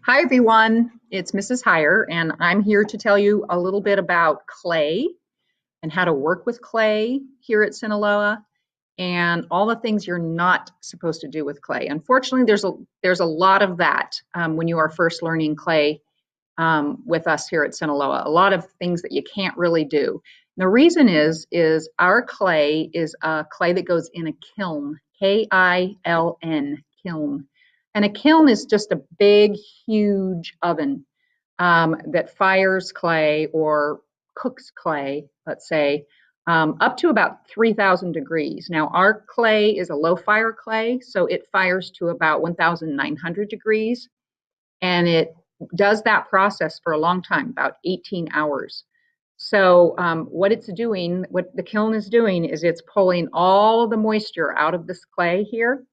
Hi everyone, it's Mrs. Heyer, and I'm here to tell you a little bit about clay and how to work with clay here at Sinaloa and all the things you're not supposed to do with clay. Unfortunately, there's a lot of that when you are first learning clay with us here at Sinaloa. A lot of things that you can't really do. And the reason is our clay is a clay that goes in a kiln, K-I-L-N, kiln. And a kiln is just a big, huge oven that fires clay or cooks clay, let's say, up to about 3,000 degrees. Now, our clay is a low fire clay, so it fires to about 1,900 degrees, and it does that process for a long time, about 18 hours. So what it's doing, what the kiln is doing, is it's pulling all of the moisture out of this clay here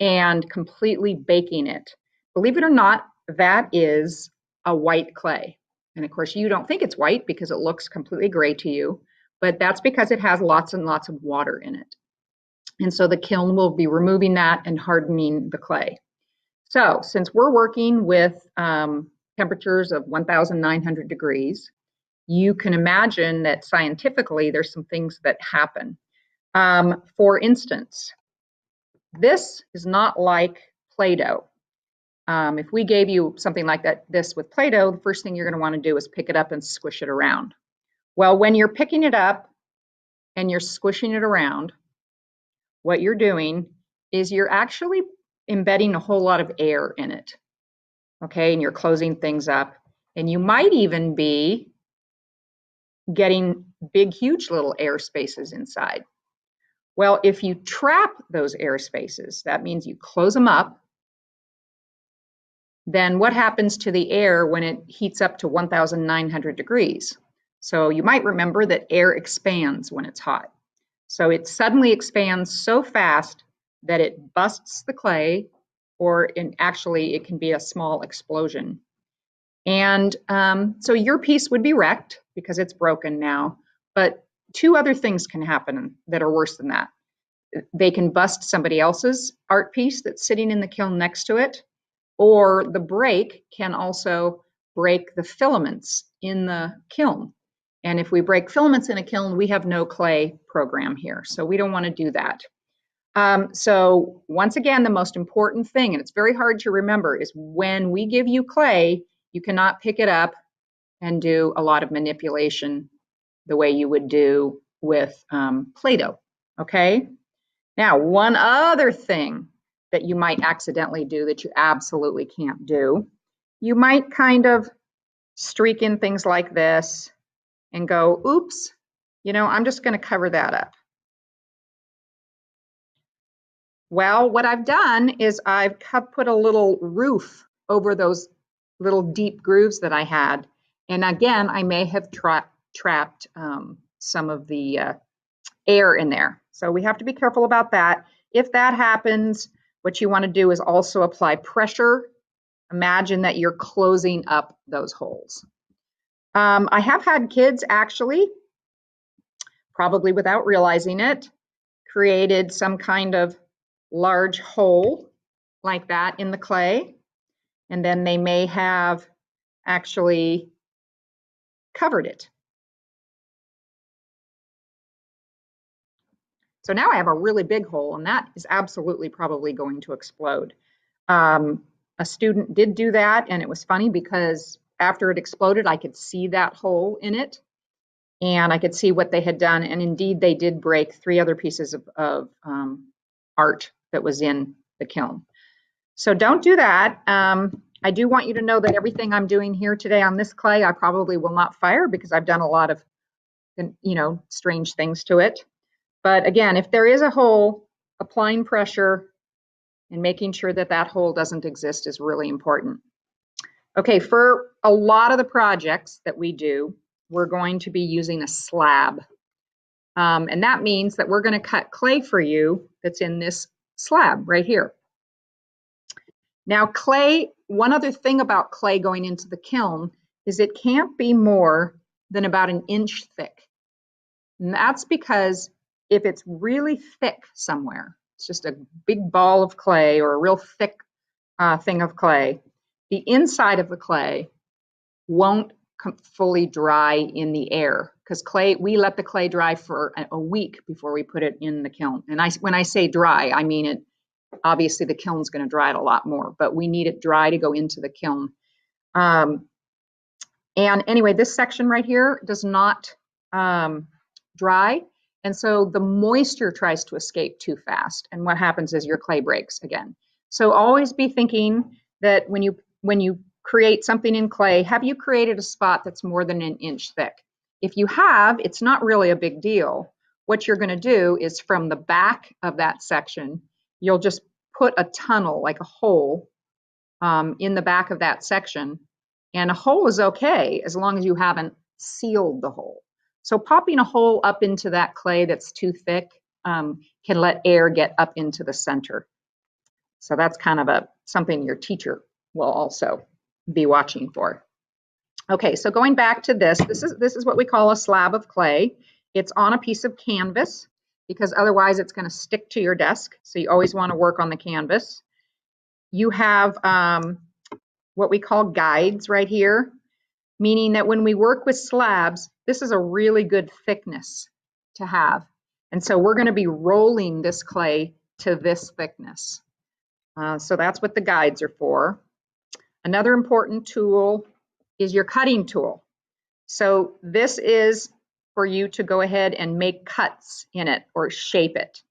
and completely baking it. Believe it or not, that is a white clay. And of course, you don't think it's white because it looks completely gray to you, but that's because it has lots and lots of water in it. And so the kiln will be removing that and hardening the clay. So since we're working with temperatures of 1,900 degrees, you can imagine that scientifically there's some things that happen. For instance, this is not like Play-Doh. If we gave you something like this with Play-Doh, the first thing you're going to want to do is pick it up and squish it around. Well, when you're picking it up and you're squishing it around, what you're doing is you're actually embedding a whole lot of air in it. Okay, and you're closing things up. And you might even be getting big, huge little air spaces inside. Well, if you trap those air spaces, that means you close them up. Then what happens to the air when it heats up to 1,900 degrees? So you might remember that air expands when it's hot. So it suddenly expands so fast that it busts the clay, or actually it can be a small explosion. And so your piece would be wrecked because it's broken now. But two other things can happen that are worse than that. They can bust somebody else's art piece that's sitting in the kiln next to it, or the break can also break the filaments in the kiln. And if we break filaments in a kiln, we have no clay program here. So we don't want to do that. So once again, the most important thing, and it's very hard to remember, is when we give you clay, you cannot pick it up and do a lot of manipulation the way you would do with Play-Doh, okay? Now, one other thing that you might accidentally do that you absolutely can't do, you might kind of streak in things like this and go, oops, I'm just going to cover that up. Well, what I've done is I've put a little roof over those little deep grooves that I had. And again, I may have trapped some of the air in there. So we have to be careful about that. If that happens, what you want to do is also apply pressure. Imagine that you're closing up those holes. I have had kids actually, probably without realizing it, created some kind of large hole like that in the clay, and then they may have actually covered it. So now I have a really big hole, and that is absolutely probably going to explode. A student did do that, and it was funny because after it exploded, I could see that hole in it, and I could see what they had done. And indeed, they did break 3 other pieces of art that was in the kiln. So don't do that. I do want you to know that everything I'm doing here today on this clay, I probably will not fire because I've done a lot of, strange things to it. But again, if there is a hole, applying pressure and making sure that that hole doesn't exist is really important. Okay, for a lot of the projects that we do, we're going to be using a slab. And that means that we're going to cut clay for you that's in this slab right here. Now, clay, one other thing about clay going into the kiln is it can't be more than about 1 inch thick. And that's because if it's really thick somewhere, it's just a big ball of clay or a real thick thing of clay, the inside of the clay won't fully dry in the air because we let the clay dry for a week before we put it in the kiln. And when I say dry, I mean it. Obviously, the kiln's going to dry it a lot more, but we need it dry to go into the kiln. And anyway, this section right here does not dry. And so the moisture tries to escape too fast. And what happens is your clay breaks again. So always be thinking that when you create something in clay, have you created a spot that's more than an inch thick? If you have, it's not really a big deal. What you're going to do is from the back of that section, you'll just put a tunnel, like a hole, in the back of that section. And a hole is okay as long as you haven't sealed the hole. So popping a hole up into that clay that's too thick can let air get up into the center. So that's kind of something your teacher will also be watching for. Okay, so going back to this is what we call a slab of clay. It's on a piece of canvas because otherwise it's going to stick to your desk. So you always want to work on the canvas. You have what we call guides right here, meaning that when we work with slabs, this is a really good thickness to have. And so we're going to be rolling this clay to this thickness. So that's what the guides are for. Another important tool is your cutting tool. So this is for you to go ahead and make cuts in it or shape it.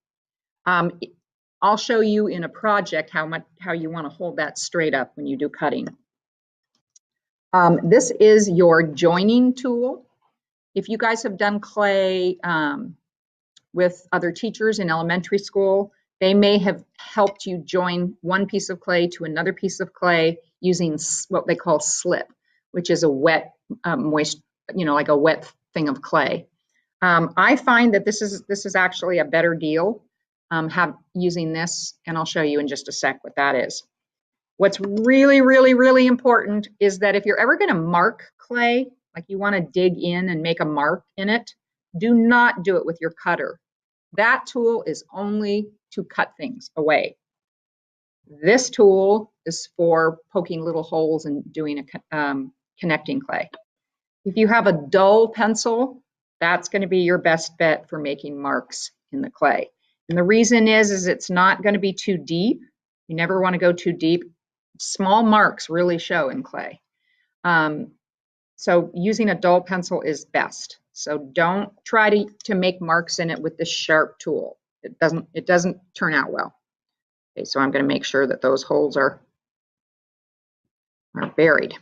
I'll show you in a project how you want to hold that straight up when you do cutting. This is your joining tool. If you guys have done clay with other teachers in elementary school, they may have helped you join one piece of clay to another piece of clay using what they call slip, which is a wet, moist, like a wet thing of clay. I find that this is actually a better deal using this, and I'll show you in just a sec what that is. What's really, really, really important is that if you're ever going to mark clay, like you want to dig in and make a mark in it, do not do it with your cutter. That tool is only to cut things away. This tool is for poking little holes and doing a connecting clay. If you have a dull pencil, that's going to be your best bet for making marks in the clay. And the reason is it's not going to be too deep. You never want to go too deep. Small marks really show in clay. So using a dull pencil is best. So don't try to make marks in it with this sharp tool. It doesn't turn out well. Okay, so I'm going to make sure that those holes are buried.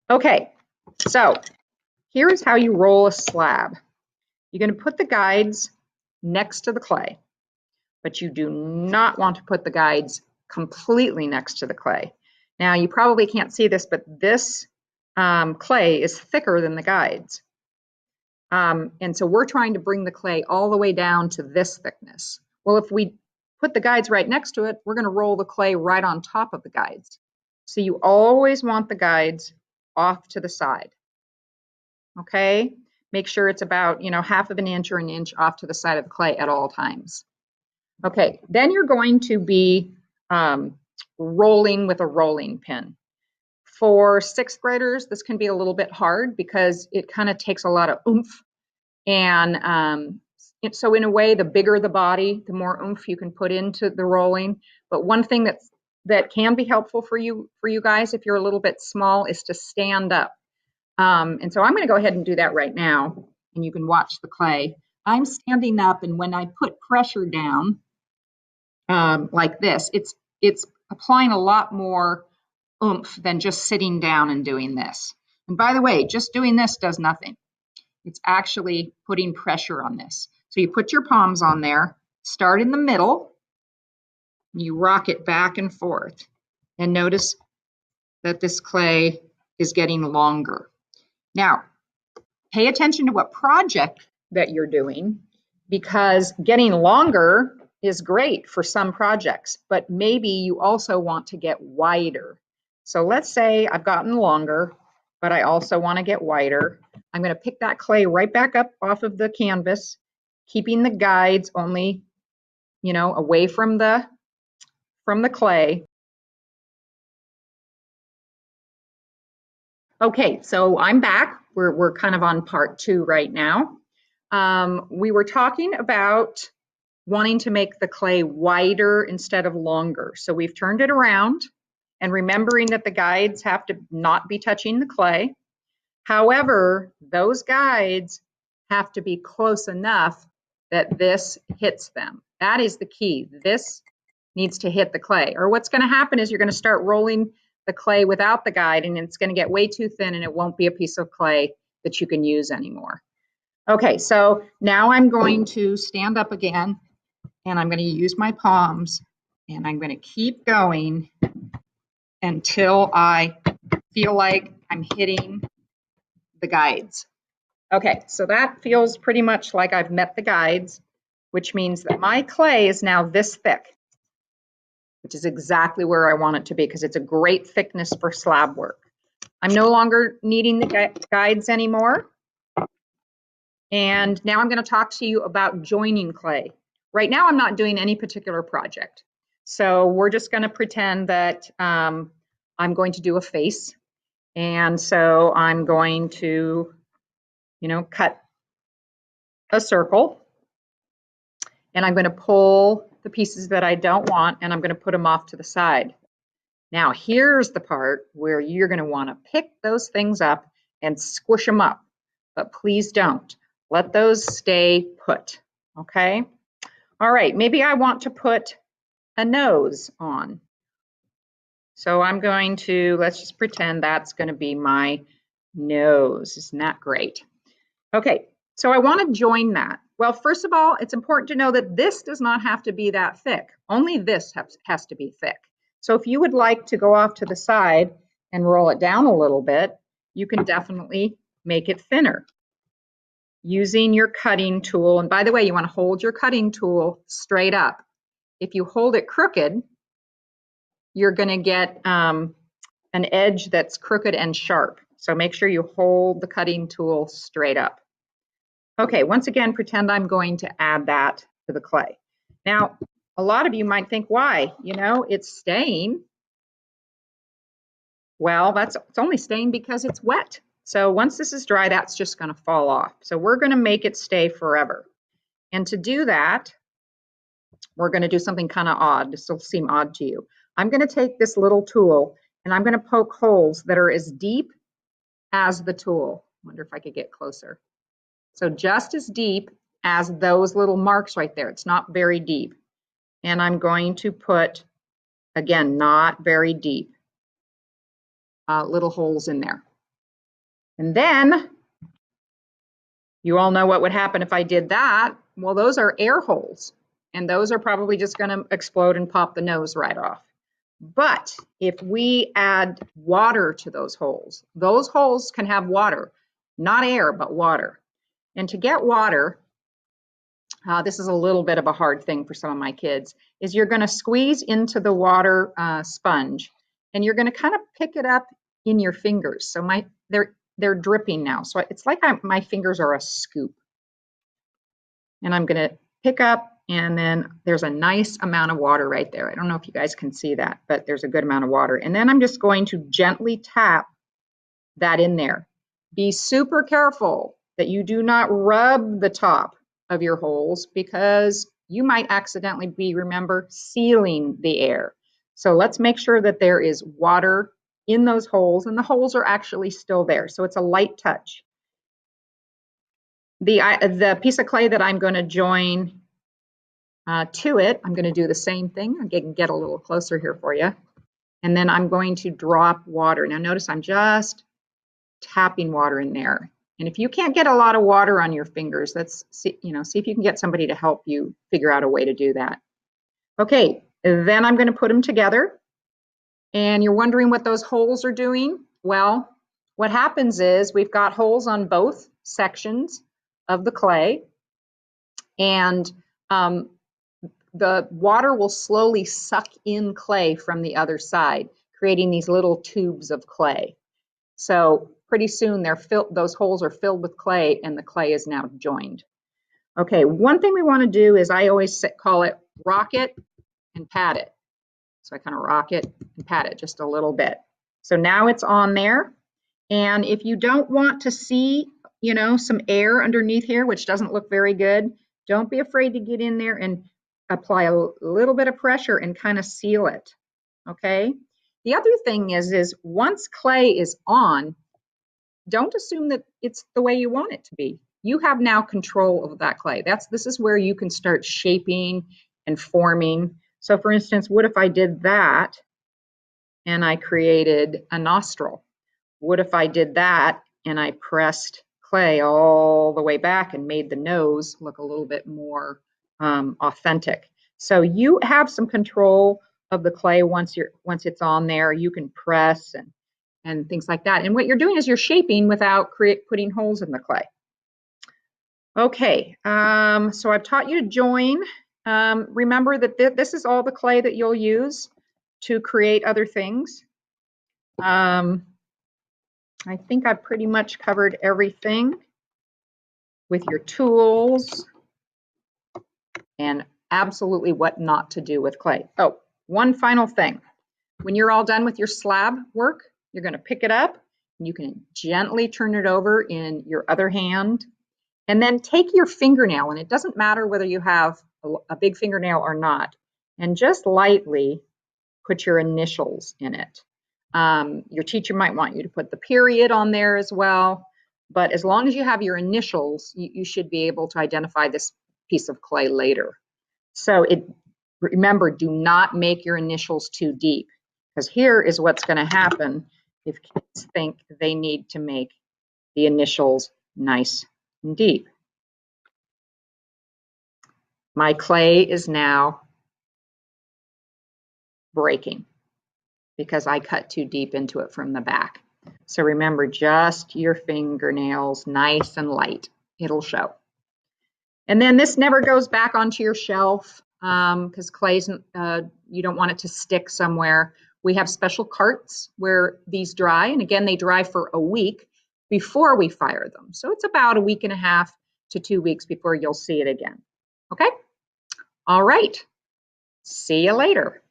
Okay, so here's how you roll a slab. You're going to put the guides next to the clay, but you do not want to put the guides completely next to the clay. Now, you probably can't see this, but this clay is thicker than the guides. And so we're trying to bring the clay all the way down to this thickness. Well, if we put the guides right next to it, we're going to roll the clay right on top of the guides. So you always want the guides off to the side. Okay? Make sure it's about, half of an inch or an inch off to the side of the clay at all times. Okay, then you're going to be rolling with a rolling pin. For sixth graders, this can be a little bit hard because it kind of takes a lot of oomph. And so in a way, the bigger the body, the more oomph you can put into the rolling. But one thing that can be helpful for you guys if you're a little bit small is to stand up. And so I'm going to go ahead and do that right now, and you can watch the clay. I'm standing up, and when I put pressure down like this, it's applying a lot more oomph than just sitting down and doing this. And by the way, just doing this does nothing. It's actually putting pressure on this. So you put your palms on there, start in the middle, you rock it back and forth, and notice that this clay is getting longer. Now, pay attention to what project that you're doing, because getting longer is great for some projects, but maybe you also want to get wider. So let's say I've gotten longer, but I also want to get wider. I'm going to pick that clay right back up off of the canvas, keeping the guides only, away from the clay. Okay, so I'm back. We're kind of on part 2 right now. We were talking about wanting to make the clay wider instead of longer. So we've turned it around and remembering that the guides have to not be touching the clay. However, those guides have to be close enough that this hits them. That is the key. This needs to hit the clay. Or what's going to happen is you're going to start rolling the clay without the guide, and it's going to get way too thin, and it won't be a piece of clay that you can use anymore. Okay, so now I'm going to stand up again, and I'm going to use my palms, and I'm going to keep going until I feel like I'm hitting the guides. Okay, so that feels pretty much like I've met the guides, which means that my clay is now this thick, which is exactly where I want it to be because it's a great thickness for slab work. I'm no longer needing the guides anymore. And now I'm going to talk to you about joining clay. Right now, I'm not doing any particular project. So we're just going to pretend that I'm going to do a face. And so I'm going to, cut a circle. And I'm going to pull the pieces that I don't want, and I'm going to put them off to the side. Now, here's the part where you're going to want to pick those things up and squish them up. But please don't. Let those stay put, okay? All right, maybe I want to put a nose on. So I'm going to, let's just pretend that's going to be my nose. Isn't that great? Okay, so I want to join that. Well, first of all, it's important to know that this does not have to be that thick. Only this has to be thick. So if you would like to go off to the side and roll it down a little bit, you can definitely make it thinner using your cutting tool. And by the way, you want to hold your cutting tool straight up. If you hold it crooked, you're going to get an edge that's crooked and sharp. So make sure you hold the cutting tool straight up. Okay, once again, pretend I'm going to add that to the clay. Now, a lot of you might think, why? It's staying. Well, it's only staying because it's wet. So once this is dry, that's just going to fall off. So we're going to make it stay forever. And to do that, we're going to do something kind of odd. This will seem odd to you. I'm going to take this little tool and I'm going to poke holes that are as deep as the tool. I wonder if I could get closer. So just as deep as those little marks right there. It's not very deep. And I'm going to put, again, not very deep, little holes in there. And then you all know what would happen if I did that. Well, those are air holes, and those are probably just going to explode and pop the nose right off. But if we add water to those holes can have water, not air, but water. And to get water, this is a little bit of a hard thing for some of my kids, is you're going to squeeze into the water sponge, and you're going to kind of pick it up in your fingers. So they're dripping now. So it's like my fingers are a scoop. And I'm going to pick up, and then there's a nice amount of water right there. I don't know if you guys can see that, but there's a good amount of water. And then I'm just going to gently tap that in there. Be super careful that you do not rub the top of your holes because you might accidentally remember, sealing the air. So let's make sure that there is water in those holes, and the holes are actually still there. So it's a light touch. The piece of clay that I'm going to join to it, I'm going to do the same thing. I can get a little closer here for you. And then I'm going to drop water. Now notice I'm just tapping water in there. And if you can't get a lot of water on your fingers, see if you can get somebody to help you figure out a way to do that. Okay, then I'm going to put them together. And you're wondering what those holes are doing? Well, what happens is we've got holes on both sections of the clay, and the water will slowly suck in clay from the other side, creating these little tubes of clay. So pretty soon those holes are filled with clay, and the clay is now joined. Okay, one thing we want to do is I always call it rock it and pat it. So I kind of rock it and pat it just a little bit. So now it's on there. And if you don't want to see, you know, some air underneath here, which doesn't look very good, don't be afraid to get in there and apply a little bit of pressure and kind of seal it, okay? The other thing is once clay is on, don't assume that it's the way you want it to be. You have now control of that clay. This is where you can start shaping and forming. So for instance, what if I did that and I created a nostril? What if I did that and I pressed clay all the way back and made the nose look a little bit more authentic? So you have some control of the clay once it's on there. You can press and things like that. And what you're doing is you're shaping without putting holes in the clay. Okay, so I've taught you to join. Remember that this is all the clay that you'll use to create other things. I think I've pretty much covered everything with your tools and absolutely what not to do with clay. Oh, one final thing. When you're all done with your slab work, you're going to pick it up and you can gently turn it over in your other hand and then take your fingernail, and it doesn't matter whether you have a big fingernail or not, and just lightly put your initials in it. Your teacher might want you to put the period on there as well, but as long as you have your initials, you should be able to identify this piece of clay later. So remember, do not make your initials too deep, because here is what's going to happen if kids think they need to make the initials nice and deep. My clay is now breaking because I cut too deep into it from the back. So remember, just your fingernails, nice and light. It'll show. And then this never goes back onto your shelf because clay's, you don't want it to stick somewhere. We have special carts where these dry, and again, they dry for a week before we fire them. So it's about a week and a half to 2 weeks before you'll see it again. Okay? All right. See you later.